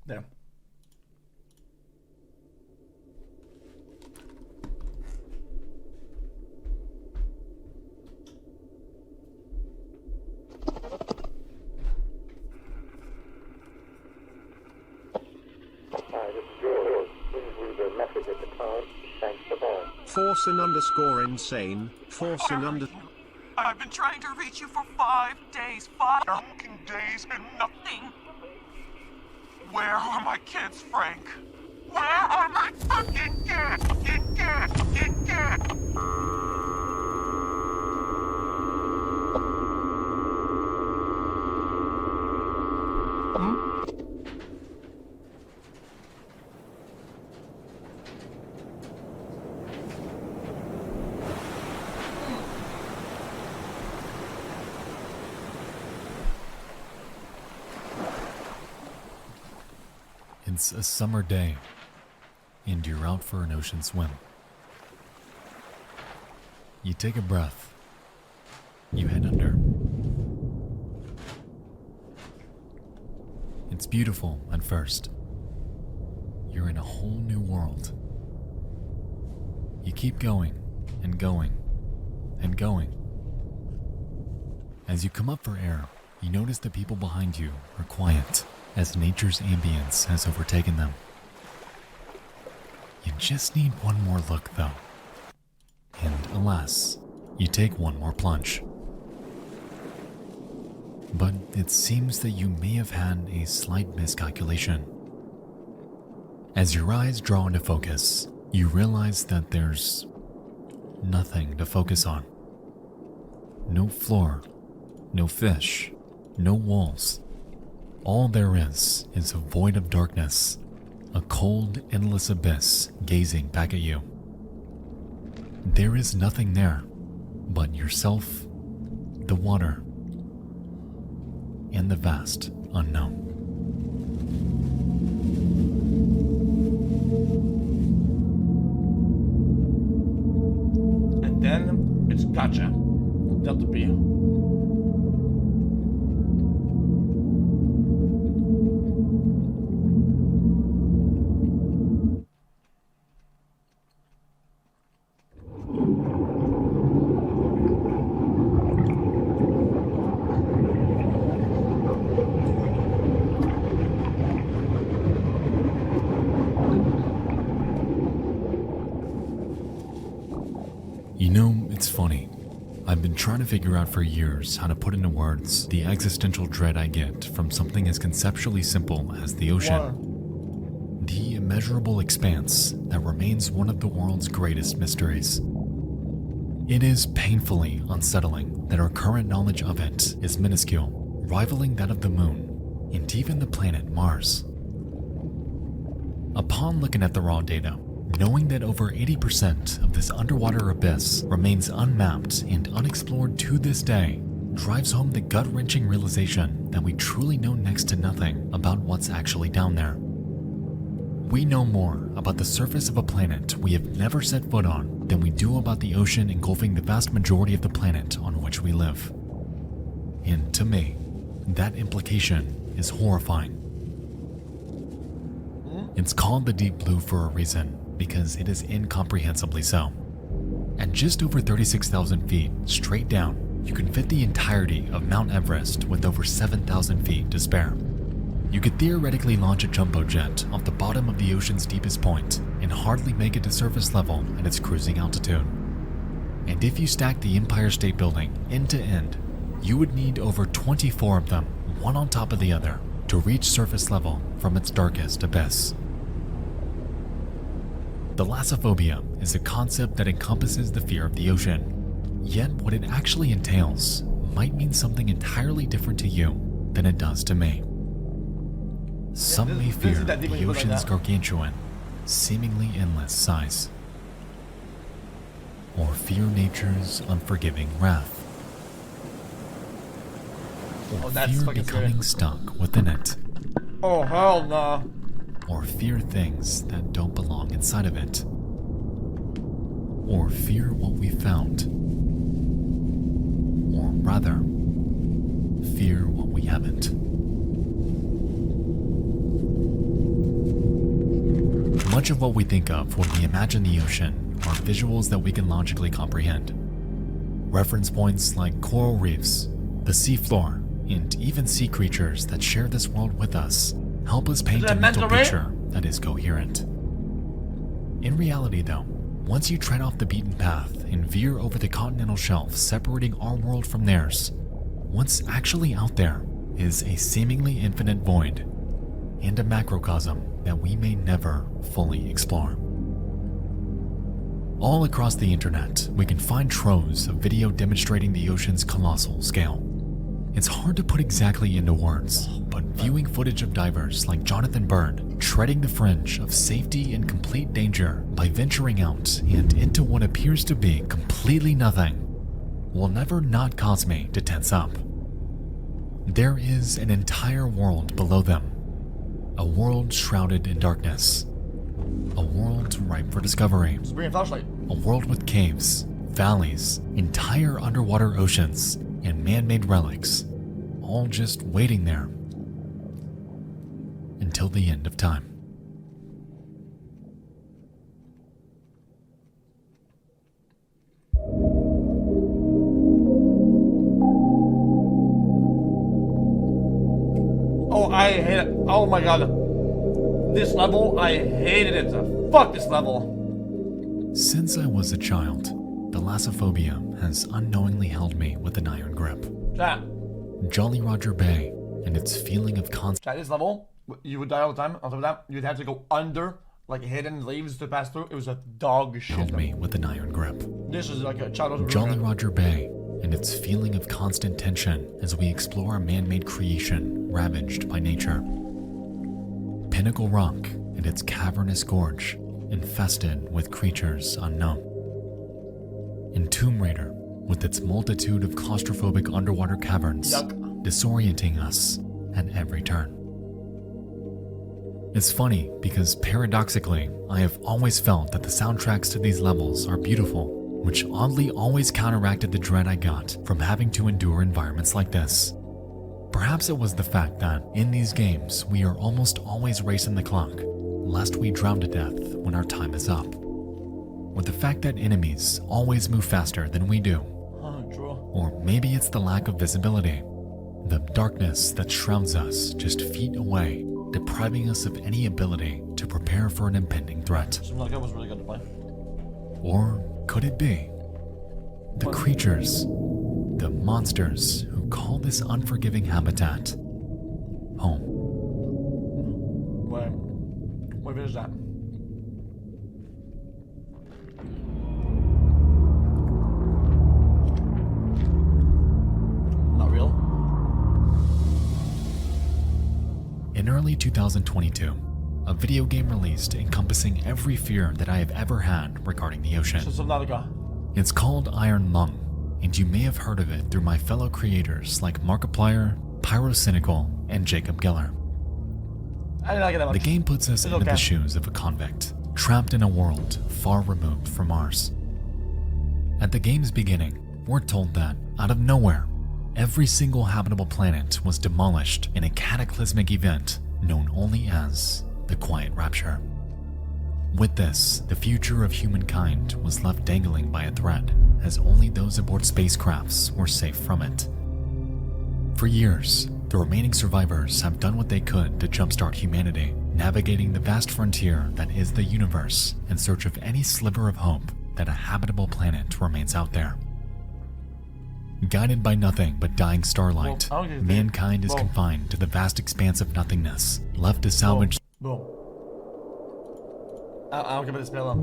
Damn. Forsen_insane. Forsen_. I've been trying to reach you for 5 days. 5 fucking days and nothing. Where are my kids, Frank? Where are my fucking kids? Fucking kids? Fucking kids? It's a summer day, and you're out for an ocean swim. You take a breath. You head under. It's beautiful at first. You're in a whole new world. You keep going and going and going. As you come up for air, you notice the people behind you are quiet, as nature's ambience has overtaken them. You just need one more look, though. And alas, you take one more plunge. But it seems that you may have had a slight miscalculation. As your eyes draw into focus, you realize that there's nothing to focus on. No floor, no fish, no walls. All there is a void of darkness, a cold, endless abyss gazing back at you. There is nothing there but yourself, the water, and the vast unknown. And then it's gotcha. Delta B. You know, it's funny. I've been trying to figure out for years how to put into words the existential dread I get from something as conceptually simple as the ocean. The immeasurable expanse that remains one of the world's greatest mysteries. It is painfully unsettling that our current knowledge of it is minuscule, rivaling that of the moon, and even the planet Mars. Upon looking at the raw data, knowing that over 80% of this underwater abyss remains unmapped and unexplored to this day, drives home the gut-wrenching realization that we truly know next to nothing about what's actually down there. We know more about the surface of a planet we have never set foot on than we do about the ocean engulfing the vast majority of the planet on which we live. And to me, that implication is horrifying. It's called the Deep Blue for a reason, because it is incomprehensibly so. At just over 36,000 feet straight down, you can fit the entirety of Mount Everest with over 7,000 feet to spare. You could theoretically launch a jumbo jet off the bottom of the ocean's deepest point and hardly make it to surface level at its cruising altitude. And if you stack the Empire State Building end to end, you would need over 24 of them, one on top of the other, to reach surface level from its darkest abyss. Thalassophobia is a concept that encompasses the fear of the ocean, yet what it actually entails might mean something entirely different to you than it does to me. Some may fear the ocean's gargantuan, seemingly endless size, or fear nature's unforgiving wrath, or fear becoming stuck within it. Oh, hell no. Or fear things that don't belong inside of it. Or fear what we found. Or rather, fear what we haven't. Much of what we think of when we imagine the ocean are visuals that we can logically comprehend. Reference points like coral reefs, the seafloor, and even sea creatures that share this world with us help us paint a mental picture that is coherent. In reality though, once you tread off the beaten path and veer over the continental shelf separating our world from theirs, what's actually out there is a seemingly infinite void and a macrocosm that we may never fully explore. All across the internet, we can find troves of video demonstrating the ocean's colossal scale. It's hard to put exactly into words, but viewing footage of divers like Jonathan Bird treading the fringe of safety and complete danger by venturing out and into what appears to be completely nothing will never not cause me to tense up. There is an entire world below them, a world shrouded in darkness, a world ripe for discovery, Just bring a flashlight. a world with caves, valleys, entire underwater oceans, and man-made relics, all just waiting there until the end of time. Oh, I hate it. Oh my god. This level, I hated it. Fuck this level. Since I was a child, thalassophobia has unknowingly held me with an iron grip. Chat. Jolly Roger Bay and its feeling of constant Chat, this level, you would die all the time. On top of that, you'd have to go under, like hidden leaves to pass through. It was a dog shit. held me with an iron grip. This is like a childhood. Jolly Roger Bay and its feeling of constant tension as we explore a man-made creation ravaged by nature. Pinnacle Rock and its cavernous gorge infested with creatures unknown. And Tomb Raider with its multitude of claustrophobic underwater caverns disorienting us at every turn. It's funny because paradoxically, I have always felt that the soundtracks to these levels are beautiful, which oddly always counteracted the dread I got from having to endure environments like this. Perhaps it was the fact that, in these games, we are almost always racing the clock, lest we drown to death when our time is up. Or the fact that enemies always move faster than we do. Or maybe it's the lack of visibility, the darkness that shrouds us just feet away, depriving us of any ability to prepare for an impending threat. Something like that was really good to play. Or could it be the creatures, the monsters who call this unforgiving habitat home? What is that? Not real? In early 2022, a video game released encompassing every fear that I have ever had regarding the ocean. It's called Iron Lung, and you may have heard of it through my fellow creators like Markiplier, Pyrocynical, and Jacob Geller. I did not get that much. The game puts us into the shoes of a convict, trapped in a world far removed from ours. At the game's beginning, we're told that, out of nowhere, every single habitable planet was demolished in a cataclysmic event known only as the Quiet Rapture. With this, the future of humankind was left dangling by a thread, as only those aboard spacecrafts were safe from it. For years, the remaining survivors have done what they could to jumpstart humanity, navigating the vast frontier that is the universe in search of any sliver of hope that a habitable planet remains out there. Guided by nothing but dying starlight, mankind is confined to the vast expanse of nothingness, left to salvage. Boom. I'll give it a spell.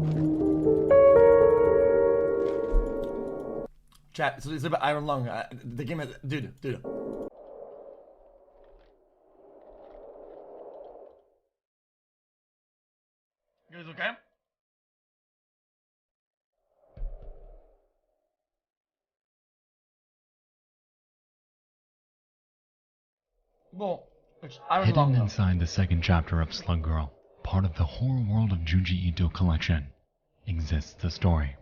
Chat, it's about Iron Lung. The game has. Dude. You guys okay? Well, it's Iron Lung. Hidden inside the second chapter of Slug Girl, part of the horror world of Junji Ito collection, exists the story.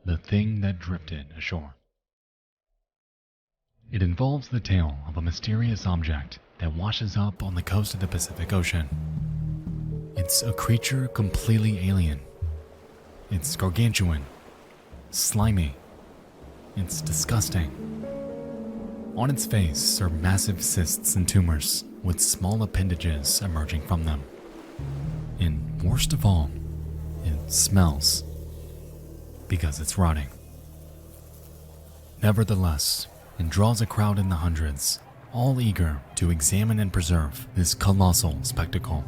The Thing That Drifted Ashore. It involves the tale of a mysterious object that washes up on the coast of the Pacific Ocean. It's a creature completely alien. It's gargantuan, slimy. It's disgusting. On its face are massive cysts and tumors with small appendages emerging from them. And worst of all, it smells because it's rotting. Nevertheless, it draws a crowd in the hundreds, all eager to examine and preserve this colossal spectacle.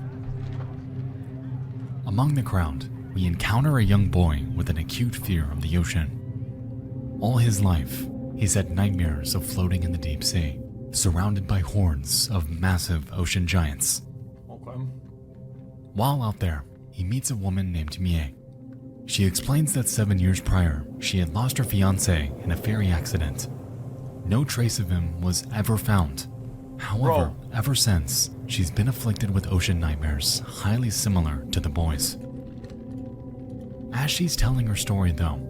Among the crowd, we encounter a young boy with an acute fear of the ocean. All his life, he's had nightmares of floating in the deep sea, surrounded by hordes of massive ocean giants. Okay. While out there, he meets a woman named Mie. She explains that 7 years prior, she had lost her fiancé in a ferry accident. No trace of him was ever found. However, ever since, she's been afflicted with ocean nightmares highly similar to the boys. As she's telling her story though,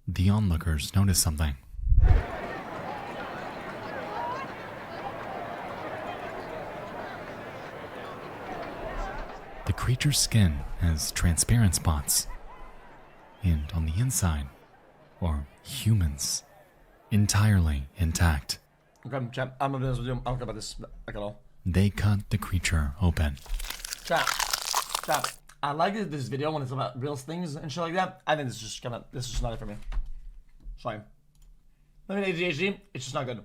the onlookers notice something. The creature's skin has transparent spots, and on the inside are humans, entirely intact. Okay, chat. I'm gonna do this video. I don't care about this like at all. They cut the creature open. Chat. I like this video when it's about real things and shit like that. I think this is just not it for me. Sorry. Living ADHD, it's just not good.